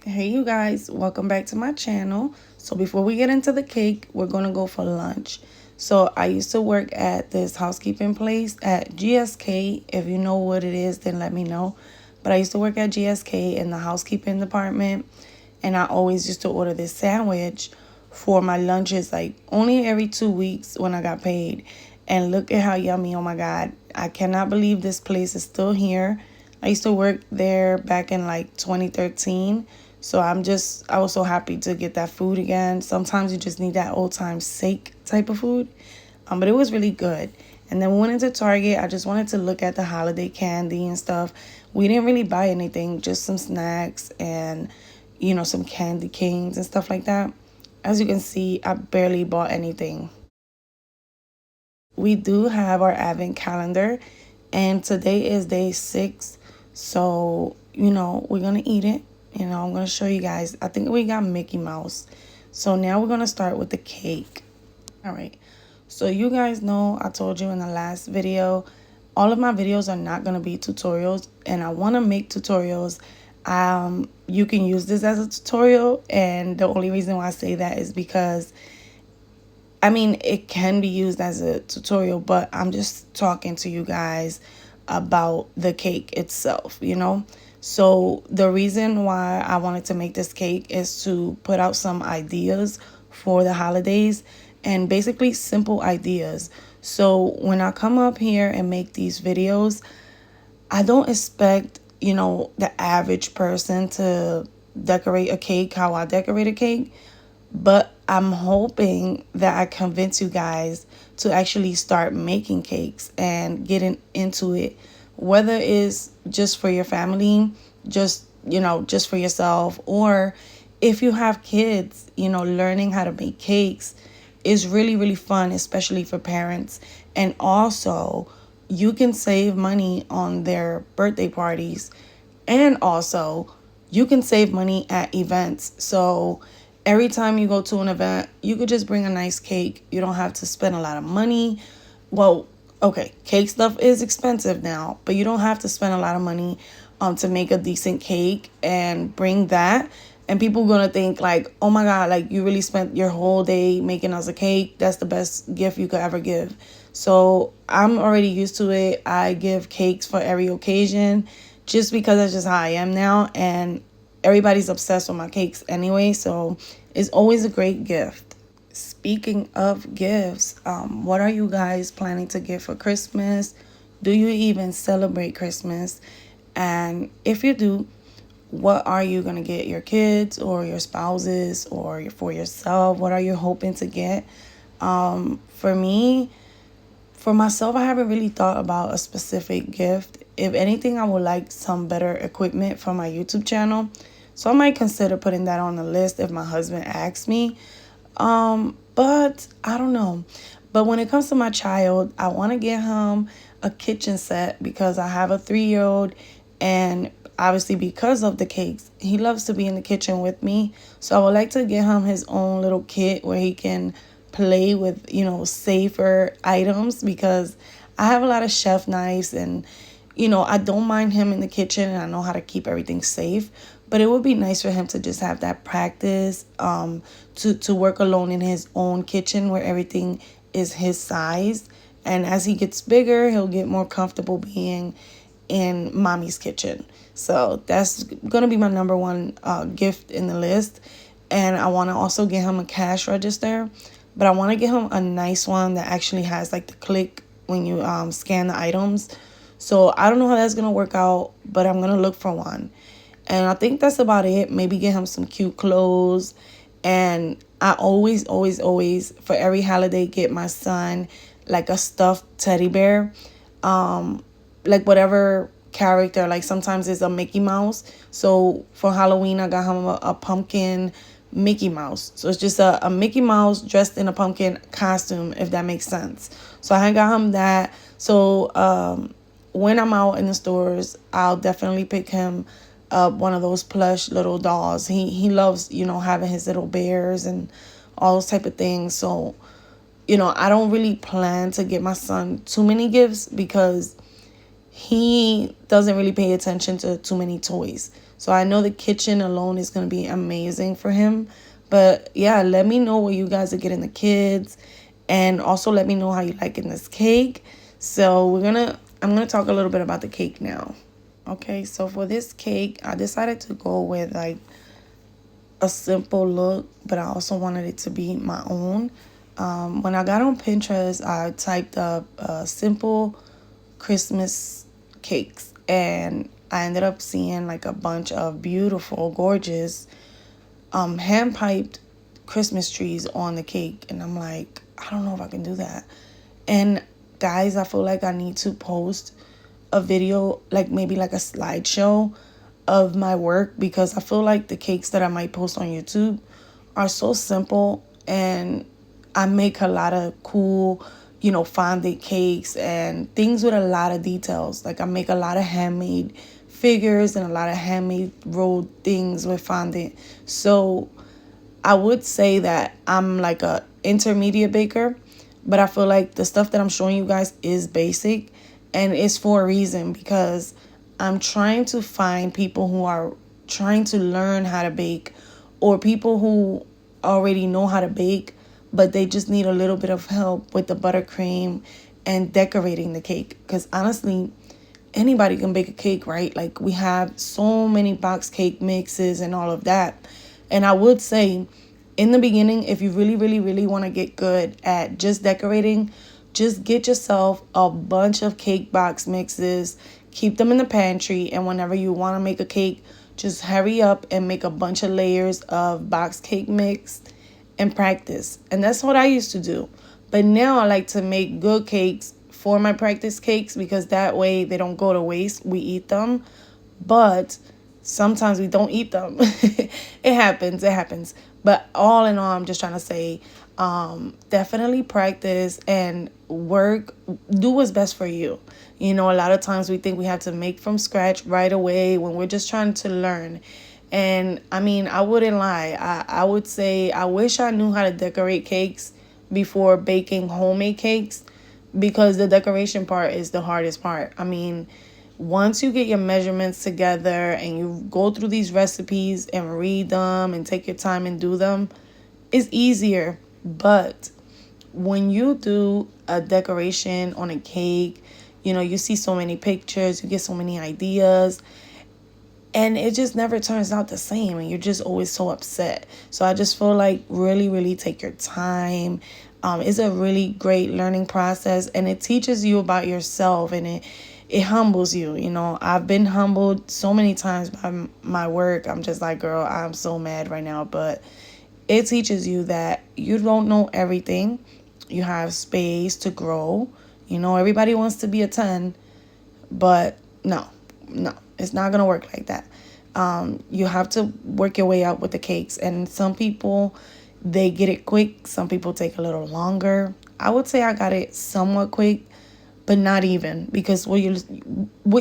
Hey you guys, welcome back to my channel. So before we get into the cake, we're gonna go for lunch. So I used to work at this housekeeping place at GSK. If you know what it is, then let me know. But I used to work at GSK in the housekeeping department, and I always used to order this sandwich for my lunches, like only every 2 weeks when I got paid. And look at how yummy, oh my God. I cannot believe this place is still here. I used to work there back in like 2013. So I was so happy to get that food again. Sometimes you just need that old time sake type of food. But it was really good. And then we went into Target. I just wanted to look at the holiday candy and stuff. We didn't really buy anything, just some snacks and, some candy canes and stuff like that. As you can see, I barely bought anything. We do have our advent calendar, and today is day 6. So, we're going to eat it. I'm going to show you guys. I think we got Mickey Mouse. So now we're going to start with the cake. All right. So you guys know I told you in the last video, all of my videos are not going to be tutorials, and I want to make tutorials. You can use this as a tutorial, and the only reason why I say that is because it can be used as a tutorial, but I'm just talking to you guys about the cake itself. So the reason why I wanted to make this cake is to put out some ideas for the holidays, and basically simple ideas. So when I come up here and make these videos, I don't expect, the average person to decorate a cake how I decorate a cake. But I'm hoping that I convince you guys to actually start making cakes and getting into it, whether it's just for your family, just for yourself, or if you have kids, learning how to make cakes is really, really fun, especially for parents. And also, you can save money on their birthday parties, and also you can save money at events. So every time you go to an event, you could just bring a nice cake. You don't have to spend a lot of money. Well, okay, cake stuff is expensive now, but you don't have to spend a lot of money to make a decent cake and bring that. And people gonna think like, oh my God, like you really spent your whole day making us a cake. That's the best gift you could ever give. So I'm already used to it. I give cakes for every occasion just because that's just how I am now. And everybody's obsessed with my cakes anyway. So it's always a great gift. Speaking of gifts, what are you guys planning to get for Christmas? Do you even celebrate Christmas? And if you do, what are you going to get your kids or your spouses or for yourself? What are you hoping to get? For me, for myself, I haven't really thought about a specific gift. If anything, I would like some better equipment for my YouTube channel. So I might consider putting that on the list if my husband asks me. But I don't know. But when it comes to my child, I want to get him a kitchen set because I have a 3-year-old, and obviously because of the cakes, he loves to be in the kitchen with me. So I would like to get him his own little kit where he can play with, safer items, because I have a lot of chef knives, and I don't mind him in the kitchen and I know how to keep everything safe. But it would be nice for him to just have that practice, to work alone in his own kitchen where everything is his size. And as he gets bigger, he'll get more comfortable being in mommy's kitchen. So that's going to be my number one gift in the list. And I want to also get him a cash register. But I want to get him a nice one that actually has like the click when you scan the items. So I don't know how that's going to work out, but I'm going to look for one. And I think that's about it. Maybe get him some cute clothes. And I always, always, always, for every holiday, get my son like a stuffed teddy bear. Like whatever character. Like sometimes it's a Mickey Mouse. So for Halloween, I got him a pumpkin Mickey Mouse. So it's just a Mickey Mouse dressed in a pumpkin costume, if that makes sense. So I got him that. So when I'm out in the stores, I'll definitely pick him up one of those plush little dolls. He loves, having his little bears and all those type of things. So, I don't really plan to get my son too many gifts because he doesn't really pay attention to too many toys. So I know the kitchen alone is going to be amazing for him. But yeah, let me know what you guys are getting the kids, and also let me know how you liking this cake. So I'm gonna talk a little bit about the cake now. Okay, so for this cake, I decided to go with like a simple look, but I also wanted it to be my own. When I got on Pinterest, I typed up simple Christmas cakes, and I ended up seeing like a bunch of beautiful, gorgeous, hand piped Christmas trees on the cake, and I'm like, I don't know if I can do that. And guys, I feel like I need to post a video, like maybe like a slideshow of my work, because I feel like the cakes that I might post on YouTube are so simple, and I make a lot of cool, fondant cakes and things with a lot of details. Like I make a lot of handmade figures and a lot of handmade rolled things with fondant. So I would say that I'm like a intermediate baker, but I feel like the stuff that I'm showing you guys is basic, and it's for a reason, because I'm trying to find people who are trying to learn how to bake, or people who already know how to bake, but they just need a little bit of help with the buttercream and decorating the cake. Because honestly, anybody can bake a cake, right? Like we have so many box cake mixes and all of that. And I would say in the beginning, if you really, really, really want to get good at just decorating, just get yourself a bunch of cake box mixes, keep them in the pantry, and whenever you want to make a cake, just hurry up and make a bunch of layers of box cake mix and practice. And that's what I used to do. But now I like to make good cakes for my practice cakes, because that way they don't go to waste. We eat them, but sometimes we don't eat them. It happens. But all in all, I'm just trying to say, definitely practice and work. Do what's best for you. A lot of times we think we have to make from scratch right away when we're just trying to learn. And I mean, I wouldn't lie. I would say I wish I knew how to decorate cakes before baking homemade cakes, because the decoration part is the hardest part. I mean, once you get your measurements together and you go through these recipes and read them and take your time and do them, it's easier. But when you do a decoration on a cake, you see so many pictures, you get so many ideas, and it just never turns out the same, and you're just always so upset. So I just feel like really, really take your time. It's a really great learning process, and it teaches you about yourself, and it humbles you. I've been humbled so many times by my work. I'm just like, girl, I'm so mad right now. But it teaches you that you don't know everything. You have space to grow. Everybody wants to be a 10, but no, it's not going to work like that. You have to work your way up with the cakes. And some people, they get it quick. Some people take a little longer. I would say I got it somewhat quick, but not even, because what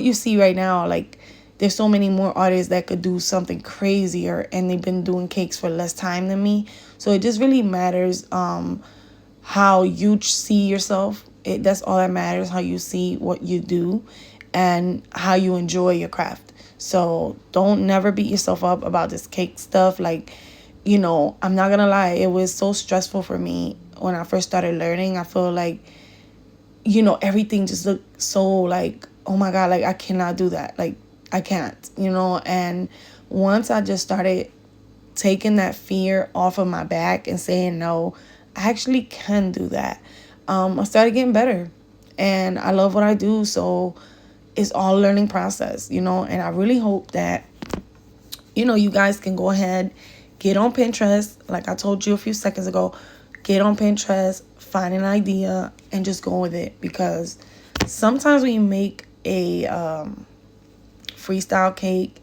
you see right now, like there's so many more artists that could do something crazier, and they've been doing cakes for less time than me. So it just really matters how you see yourself. That's all that matters, how you see what you do and how you enjoy your craft. So don't never beat yourself up about this cake stuff. Like, I'm not gonna lie, it was so stressful for me when I first started learning. I feel like, everything just looked so like, oh my God, like I cannot do that. Like I can't, and once I just started taking that fear off of my back and saying, no, I actually can do that. I started getting better, and I love what I do. So it's all a learning process, and I really hope that, you guys can go ahead, get on Pinterest. Like I told you a few seconds ago, get on Pinterest, find an idea, and just go with it. Because sometimes when you make a freestyle cake,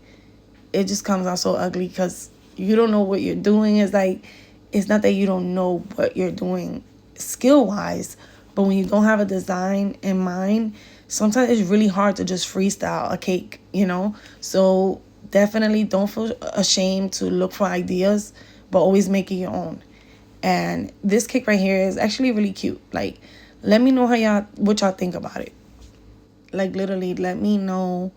it just comes out so ugly because you don't know what you're doing. It's not that you don't know what you're doing skill-wise, but when you don't have a design in mind, sometimes it's really hard to just freestyle a cake, So definitely don't feel ashamed to look for ideas, but always make it your own. And this cake right here is actually really cute. Like, let me know what y'all think about it. Like, literally, let me know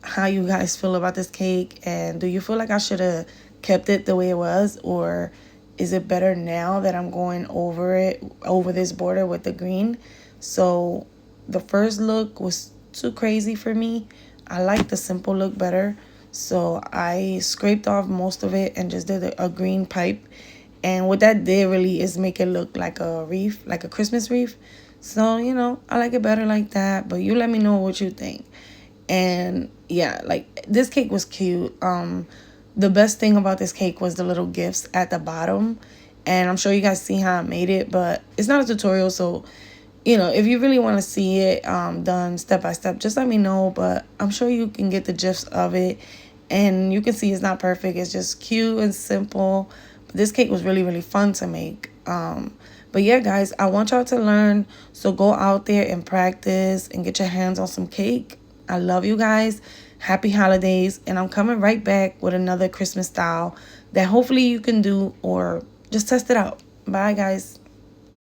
how you guys feel about this cake, and do you feel like I should have kept it the way it was, or is it better now that I'm going over this border with the green? So the first look was too crazy for me. I like the simple look better. So I scraped off most of it and just did a green pipe. And what that did really is make it look like a wreath, like a Christmas wreath. So, I like it better like that. But you let me know what you think. And yeah, like this cake was cute. The best thing about this cake was the little gifts at the bottom. And I'm sure you guys see how I made it, but it's not a tutorial, so if you really want to see it done step by step, just let me know. But I'm sure you can get the gist of it, and you can see it's not perfect. It's just cute and simple. But this cake was really, really fun to make. But yeah, guys, I want y'all to learn. So go out there and practice and get your hands on some cake. I love you guys. Happy holidays. And I'm coming right back with another Christmas style that hopefully you can do, or just test it out. Bye, guys.